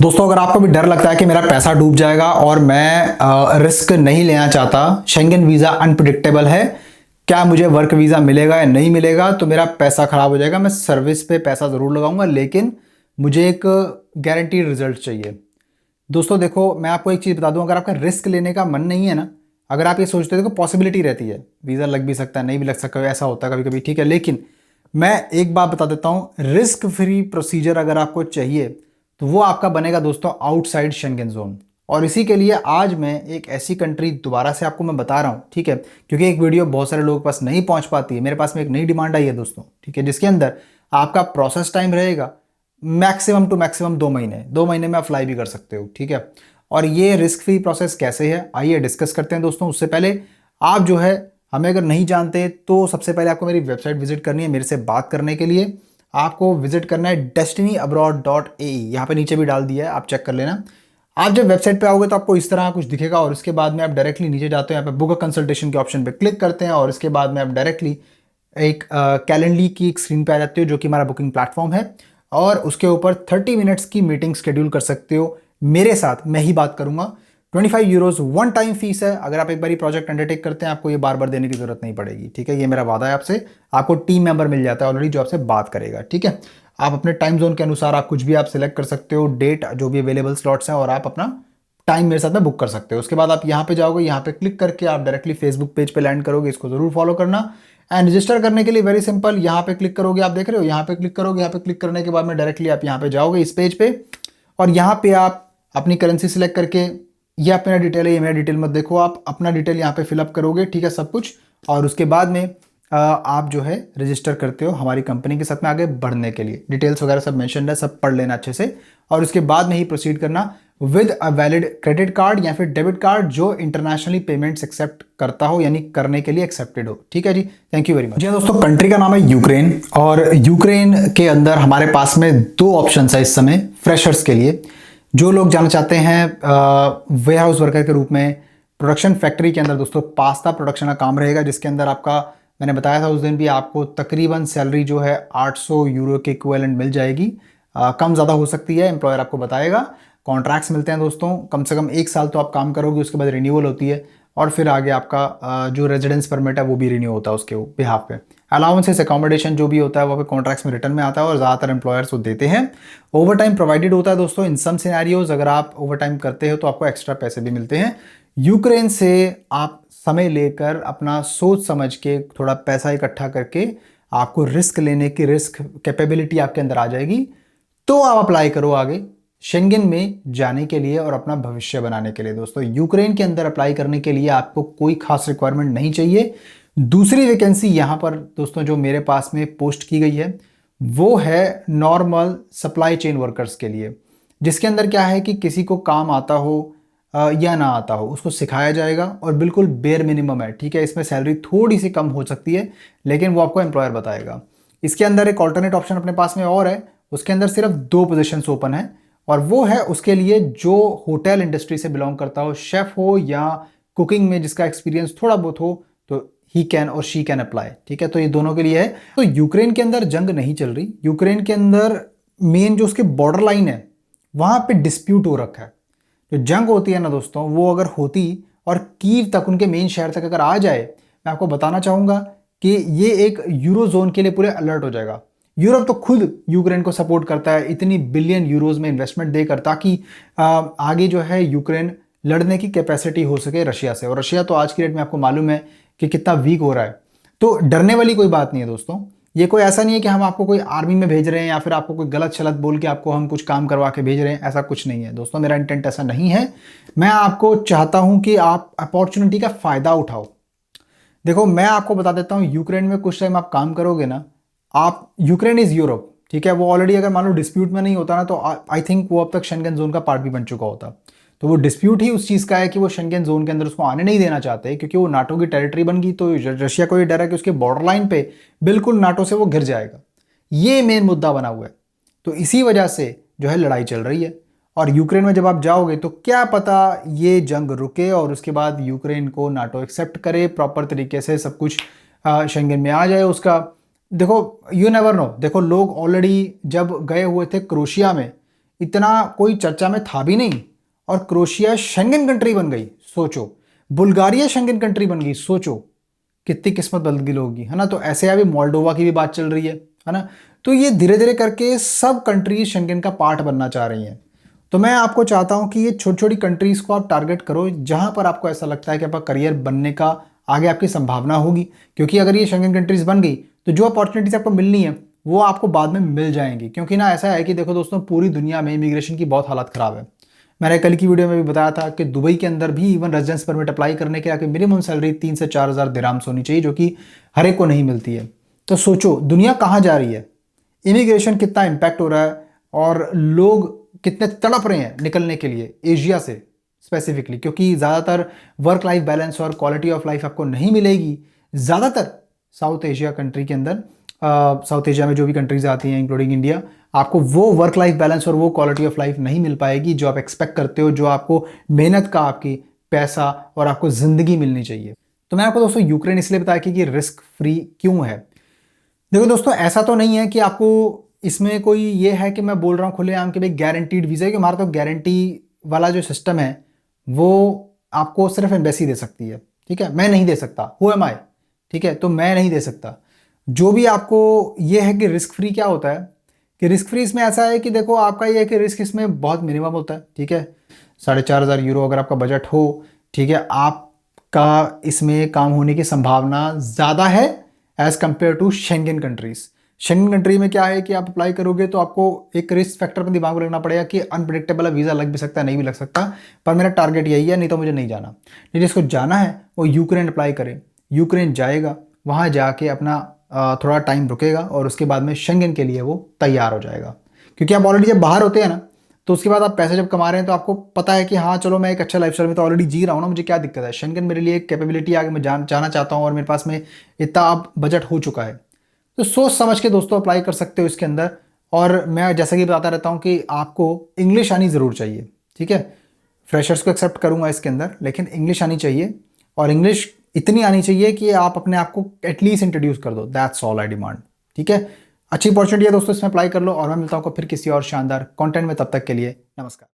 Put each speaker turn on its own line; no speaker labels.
दोस्तों, अगर आपको भी डर लगता है कि मेरा पैसा डूब जाएगा और मैं रिस्क नहीं लेना चाहता, शेंगन वीज़ा अनप्रिडिक्टेबल है, क्या मुझे वर्क वीज़ा मिलेगा या नहीं मिलेगा, तो मेरा पैसा खराब हो जाएगा, मैं सर्विस पे पैसा ज़रूर लगाऊंगा लेकिन मुझे एक गारंटीड रिजल्ट चाहिए। दोस्तों देखो, मैं आपको एक चीज़ बता दूं, अगर आपका रिस्क लेने का मन नहीं है ना, अगर आप ये सोचते हो, देखो पॉसिबिलिटी रहती है, वीज़ा लग भी सकता है, नहीं भी लग सकता, ऐसा होता है कभी कभी, ठीक है, लेकिन मैं एक बात बता देता हूँ, रिस्क फ्री प्रोसीजर अगर आपको चाहिए तो वो आपका बनेगा दोस्तों आउटसाइड शेंगन जोन। और इसी के लिए आज मैं एक ऐसी कंट्री दोबारा से आपको मैं बता रहा हूँ, ठीक है, क्योंकि एक वीडियो बहुत सारे लोगों के पास नहीं पहुंच पाती है। मेरे पास में एक नई डिमांड आई है दोस्तों, ठीक है, जिसके अंदर आपका प्रोसेस टाइम रहेगा मैक्सिमम टू मैक्सिमम 2 महीने, 2 महीने में आप फ्लाई भी कर सकते हो, ठीक है। और ये रिस्क फ्री प्रोसेस कैसे है, आइए डिस्कस करते हैं दोस्तों। उससे पहले आप जो है हमें अगर नहीं जानते तो सबसे पहले आपको मेरी वेबसाइट विजिट करनी है। मेरे से बात करने के लिए आपको विजिट करना है destinyabroad.ae, यहाँ पे नीचे भी डाल दिया है, आप चेक कर लेना। आप जब वेबसाइट पे आओगे तो आपको इस तरह कुछ दिखेगा और उसके बाद में आप डायरेक्टली नीचे जाते हैं, यहाँ पे बुक अ कंसल्टेशन के ऑप्शन पे क्लिक करते हैं और इसके बाद में आप डायरेक्टली एक कैलेंडली की एक स्क्रीन पे आ जाते हो, जो कि हमारा बुकिंग प्लेटफॉर्म है, और उसके ऊपर 30 मिनट्स की मीटिंग शेड्यूल कर सकते हो मेरे साथ, मैं ही बात करूंगा। 25 यूरोज वन टाइम फीस है। अगर आप एक बार प्रोजेक्ट अंडरटेक करते हैं, आपको ये बार बार देने की जरूरत नहीं पड़ेगी, ठीक है, ये मेरा वादा है आपसे। आपको टीम मेंबर मिल जाता है ऑलरेडी जो आपसे बात करेगा, ठीक है। आप अपने टाइम जोन के अनुसार आप कुछ भी आप सिलेक्ट कर सकते हो, डेट जो भी अवेलेबल स्लॉट्स हैं, और आप अपना टाइम मेरे साथ में बुक कर सकते हो। उसके बाद आप यहाँ पे जाओगे, यहाँ पे क्लिक करके आप डायरेक्टली फेसबुक पेज पे लैंड करोगे, इसको जरूर फॉलो करना। एंड रजिस्टर करने के लिए वेरी सिंपल, यहाँ पे क्लिक करोगे, आप देख रहे हो, यहाँ पे क्लिक करोगे, यहाँ पे क्लिक करने के बाद में डायरेक्टली आप यहाँ पे जाओगे इस पेज पे, और यहाँ पे आप अपनी करेंसी सिलेक्ट करके, ये अपना डिटेल है, ये मेरा डिटेल मत देखो, आप अपना डिटेल यहाँ पे फिलअप करोगे, ठीक है, सब कुछ। और उसके बाद में आप जो है रजिस्टर करते हो हमारी कंपनी के साथ में आगे बढ़ने के लिए। डिटेल्स वगैरह सब मेंशन है, सब पढ़ लेना अच्छे से, और उसके बाद में ही प्रोसीड करना with a valid credit card या फिर डेबिट कार्ड जो इंटरनेशनली पेमेंट्स एक्सेप्ट करता हो, यानी करने के लिए एक्सेप्टेड हो, ठीक है जी। Thank you very much. जी दोस्तों, कंट्री का नाम है यूक्रेन, और यूक्रेन के अंदर हमारे पास में 2 ऑप्शन है इस समय फ्रेशर्स के लिए। जो लोग जाना चाहते हैं वेयर हाउस वर्कर के रूप में प्रोडक्शन फैक्ट्री के अंदर, दोस्तों पास्ता प्रोडक्शन का काम रहेगा, जिसके अंदर आपका, मैंने बताया था उस दिन भी, आपको तकरीबन सैलरी जो है 800 यूरो के इक्विवेलेंट मिल जाएगी। कम ज़्यादा हो सकती है, एम्प्लॉयर आपको बताएगा। कॉन्ट्रैक्ट्स मिलते हैं दोस्तों, कम से कम 1 साल तो आप काम करोगे, उसके बाद रिन्यूअल होती है, और फिर आगे आपका जो रेजिडेंस परमिट है वो भी रिन्यू होता है उसके बिहाफ पे। अलाउंसेस, अकोमोडेशन जो भी होता है वो पे कॉन्ट्रैक्ट्स में रिटर्न में आता है, और ज़्यादातर एम्प्लॉयर्स वो देते हैं। ओवर टाइम प्रोवाइडेड होता है दोस्तों इन सम सिनेरियोज, अगर आप ओवर टाइम करते हो तो आपको एक्स्ट्रा पैसे भी मिलते हैं। यूक्रेन से आप समय लेकर अपना सोच समझ के थोड़ा पैसा इकट्ठा करके आपको रिस्क लेने की रिस्क कैपेबिलिटी आपके अंदर आ जाएगी, तो आप अप्लाई करो आगे शेंगन में जाने के लिए और अपना भविष्य बनाने के लिए। दोस्तों यूक्रेन के अंदर अप्लाई करने के लिए आपको कोई खास रिक्वायरमेंट नहीं चाहिए। दूसरी वैकेंसी यहाँ पर दोस्तों जो मेरे पास में पोस्ट की गई है वो है नॉर्मल सप्लाई चेन वर्कर्स के लिए, जिसके अंदर क्या है कि किसी को काम आता हो या ना आता हो उसको सिखाया जाएगा, और बिल्कुल बेयर मिनिमम है, ठीक है। इसमें सैलरी थोड़ी सी कम हो सकती है लेकिन वो आपको एम्प्लॉयर बताएगा। इसके अंदर एक ऑल्टरनेट ऑप्शन अपने पास में और है, उसके अंदर सिर्फ 2 पोजीशंस ओपन है, और वो है उसके लिए जो होटल इंडस्ट्री से बिलोंग करता हो, शेफ हो या कुकिंग में जिसका एक्सपीरियंस थोड़ा बहुत हो, तो ही कैन और शी कैन अप्लाई, ठीक है। तो ये दोनों के लिए है। तो यूक्रेन के अंदर जंग नहीं चल रही, यूक्रेन के अंदर मेन जो उसके बॉर्डर लाइन है वहां पे डिस्प्यूट हो रखा है। जो जंग होती है ना दोस्तों, वो अगर होती और कीव तक, उनके मेन शहर तक अगर आ जाए, मैं आपको बताना चाहूंगा कि ये एक यूरो जोन के लिए पूरे अलर्ट हो जाएगा। यूरोप तो खुद यूक्रेन को सपोर्ट करता है इतनी बिलियन यूरोज में इन्वेस्टमेंट देकर, ताकि आगे जो है यूक्रेन लड़ने की कैपेसिटी हो सके रशिया से। और रशिया तो आज की डेट में आपको मालूम है कि कितना वीक हो रहा है। तो डरने वाली कोई बात नहीं है दोस्तों। ये कोई ऐसा नहीं है कि हम आपको कोई आर्मी में भेज रहे हैं या फिर आपको कोई गलत शलत बोल के आपको हम कुछ काम करवा के भेज रहे हैं, ऐसा कुछ नहीं है दोस्तों। मेरा इंटेंट ऐसा नहीं है। मैं आपको चाहता हूं कि आप अपॉर्चुनिटी का फायदा उठाओ। देखो मैं आपको बता देता हूं, यूक्रेन में कुछ टाइम आप काम करोगे ना, आप, यूक्रेन इज यूरोप, ठीक है। वो ऑलरेडी अगर मान लो डिस्प्यूट में नहीं होता ना, तो आई थिंक वो अब तक शेंगन जोन का पार्ट भी बन चुका होता। तो वो डिस्प्यूट ही उस चीज़ का है कि वो शेंगन जोन के अंदर उसको आने नहीं देना चाहते, क्योंकि वो नाटो की टेरिटरी बन गई। तो रशिया को ये डर है कि उसके बॉर्डर लाइन पे बिल्कुल नाटो से वो घिर जाएगा। ये मेन मुद्दा बना हुआ है। तो इसी वजह से जो है लड़ाई चल रही है। और यूक्रेन में जब आप जाओगे तो क्या पता ये जंग रुके और उसके बाद यूक्रेन को नाटो एक्सेप्ट करे, प्रॉपर तरीके से सब कुछ शेंगन में आ जाए उसका। देखो यू नेवर नो। देखो लोग ऑलरेडी जब गए हुए थे क्रोशिया में, इतना कोई चर्चा में था भी नहीं, और क्रोएशिया शेंगन कंट्री बन गई, सोचो। बुल्गारिया शेंगन कंट्री बन गई, सोचो कितनी किस्मत बदल गई लोगों की, है ना। तो ऐसे अभी मोल्डोवा की भी बात चल रही है ना। तो ये धीरे धीरे करके सब कंट्रीज शेंगन का पार्ट बनना चाह रही हैं। तो मैं आपको चाहता हूं कि ये छोटी छोटी कंट्रीज को आप टारगेट करो, जहां पर आपको ऐसा लगता है कि आपका करियर बनने का आगे आपकी संभावना होगी। क्योंकि अगर ये शेंगन कंट्रीज बन गई तो जो अपॉर्चुनिटीज आपको मिलनी है वो आपको बाद में मिल जाएंगी। क्योंकि ना ऐसा है कि देखो दोस्तों, पूरी दुनिया में इमिग्रेशन की बहुत हालत खराब है। मैंने कल की वीडियो में भी बताया था कि दुबई के अंदर भी इवन रेजिडेंस परमिट अप्लाई करने के लिए मिनिमम सैलरी 3 से 4 हज़ार दिरहाम्स होनी चाहिए, जो कि हर एक को नहीं मिलती है। तो सोचो दुनिया कहाँ जा रही है, इमिग्रेशन कितना इम्पैक्ट हो रहा है, और लोग कितने तड़प रहे हैं निकलने के लिए एशिया से स्पेसिफिकली। क्योंकि ज़्यादातर वर्क लाइफ बैलेंस और क्वालिटी ऑफ लाइफ आपको नहीं मिलेगी ज़्यादातर साउथ एशिया कंट्री के अंदर। साउथ एशिया में जो भी कंट्रीज आती हैं इंक्लूडिंग इंडिया, आपको वो वर्क लाइफ बैलेंस और वो क्वालिटी ऑफ लाइफ नहीं मिल पाएगी जो आप एक्सपेक्ट करते हो, जो आपको मेहनत का, आपकी पैसा और आपको ज़िंदगी मिलनी चाहिए। तो मैं आपको दोस्तों यूक्रेन इसलिए बताया कि रिस्क फ्री क्यों है। देखो दोस्तों, ऐसा तो नहीं है कि आपको इसमें कोई ये है कि मैं बोल रहा हूँ खुलेआम कि भाई गारंटीड वीज़ा है, कि हमारा तो गारंटी वाला जो सिस्टम है वो आपको सिर्फ एम्बेसी दे सकती है, ठीक है। मैं नहीं दे सकता, हु एम आई, ठीक है। तो मैं नहीं दे सकता। जो भी आपको ये है कि रिस्क फ्री क्या होता है, कि रिस्क फ्री इसमें ऐसा है कि देखो आपका ये है कि रिस्क इसमें बहुत मिनिमम होता है, ठीक है। 4,500 यूरो अगर आपका बजट हो, ठीक है, आपका इसमें काम होने की संभावना ज़्यादा है as compare to Schengen countries. Schengen country में क्या है कि आप अप्लाई करोगे तो आपको एक रिस्क फैक्टर पर दिमाग में रखना पड़ेगा कि अनप्रिडिक्टेबल वीज़ा लग भी सकता है, नहीं भी लग सकता। पर मेरा टारगेट यही है, नहीं तो मुझे नहीं जाना। नहीं, जिसको जाना है वो यूक्रेन अप्लाई करे, यूक्रेन जाएगा, वहाँ जाके अपना थोड़ा टाइम रुकेगा और उसके बाद में शेंगन के लिए वो तैयार हो जाएगा। क्योंकि आप ऑलरेडी जब बाहर होते हैं ना, तो उसके बाद आप पैसे जब कमा रहे हैं तो आपको पता है कि हाँ चलो मैं एक अच्छा लाइफस्टाइल में तो ऑलरेडी जी रहा हूँ ना, मुझे क्या दिक्कत है। शेंगन मेरे लिए एक कैपेबिलिटी आगे मैं जाना चाहता हूँ और मेरे पास में इतना अब बजट हो चुका है। तो सोच समझ के दोस्तों अप्लाई कर सकते हो इसके अंदर। और मैं जैसा कि बताता रहता हूँ कि आपको इंग्लिश आनी ज़रूर चाहिए, ठीक है। फ्रेशर्स को एक्सेप्ट करूँगा इसके अंदर, लेकिन इंग्लिश आनी चाहिए, और इंग्लिश इतनी आनी चाहिए कि आप अपने आप को एटलीस्ट इंट्रोड्यूस कर दो। दैट्स ऑल आई डिमांड, ठीक है। अच्छी अपॉर्चुनिटी है दोस्तों, इसमें अप्लाई कर लो, और मैं मिलता हूँ फिर किसी और शानदार कंटेंट में। तब तक के लिए नमस्कार।